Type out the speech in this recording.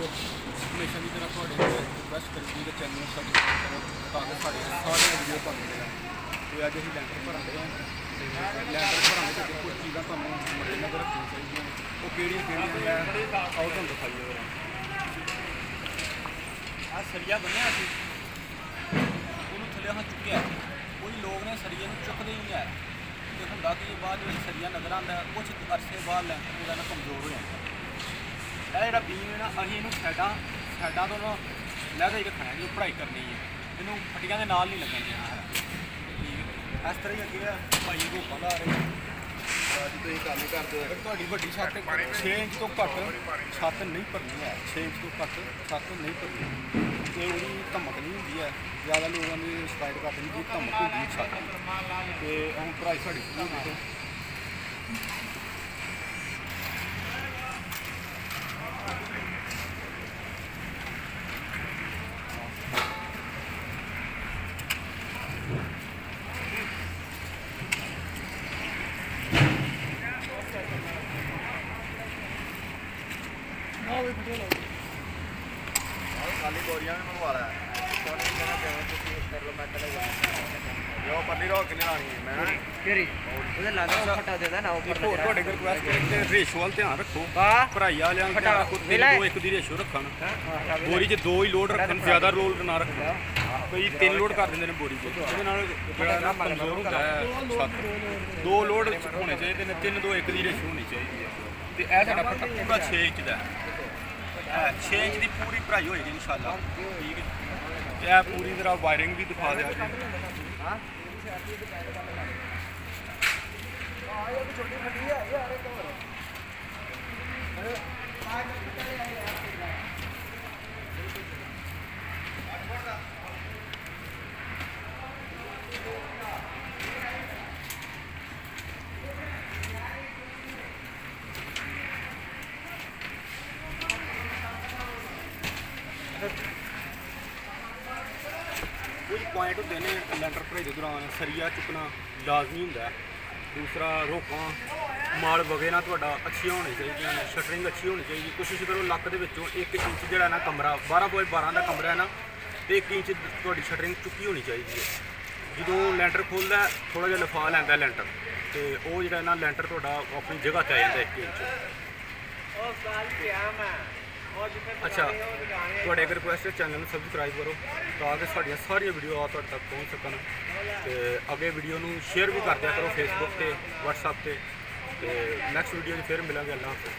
हमेशा की तरह रिक्वेस्ट करी कि चैनल में सब्सक्राइब करो ताकि साढ़े सारे वीडियो तुम मिल जाए। तो अज अं लैंटर भरन दे लैंटर भरने के कुछ चीज़ा तुम मद्देनजर रखनी चाहिए। वो कि आओ तुम दिखाइए। आ सरिया बनिया थले अं चुकया कोई लोग ने सरिए चुकते ही नहीं है। तो होंगे कि बाद सरिया नज़र आता है कुछ अरसे बाद लैंटर जो कमज़ोर हो जाता है। यह जो बीम है ना अं इन साइडा तो ना लैदा ही रखना है जो पढ़ाई करनी है इनू फटिया के नाल नहीं लगन देना है। ठीक इस तरह ही अगे भाई रोका ला रहे वड्डी छत 6 इंच तो घट छत नहीं भरनी है। 6 इंच तो घट छत नहीं भरनी तो वो धमक नहीं होंगी है। ज़्यादा लोगों की शिकायत करते हैं कि धमक होगी छत तो हम पढ़ाई साड़ी शुरू देखो। खाली बोरियां भी मंगवा रहा है रेशो वाल ध्यान रखो भराई वाले एक दी रेशो रखन बोरी च 2 ही लोड रखन ज्यादा लोड ना रखन। कई 3 लोड कर देंगे बोरी कमजोर होता है छत 2 लोड होने चाहिए 3 2 1 की रेशो होनी चाहिए। तो यह साडा पूरा 6 इंच का 6 इंच की पूरी भराई होएगी इंशाल्लाह। ठीक है यह पूरी तरह वायरिंग भी दिखा दिया कुछ पॉइंट होते हैं लैंटर भराई के दौरान सरिया चुकना लाजमी होंगे। दूसरा रोका माल वगैरह थोड़ा अच्छी होनी चाहिए शटरिंग अच्छी होनी चाहिए। कोशिश करो लक के 1 इंच जोड़ा ना कमरा 12x12 का कमरा है ना तो 1 इंच थोड़ी शटरिंग चुकी होनी चाहिए। जो लैंटर खोलता थोड़ा जहा लफा लैंदा लैंटर तो वो जो ना लैंटर थोड़ा अपनी जगह पर आ जाता 1 इंच। अच्छा थोड़े अगर रिक्वेस्ट है चैनल में सब्सक्राइब करो ताकि साड़ियाँ सारिया वीडियो तक पहुँच सकन। तो अगे वीडियो में शेयर भी कर दिया करो फेसबुक से व्हाट्सएप से। नैक्सट वीडियो फिर मिलेंगे। अल्लाह हाफ़िज़।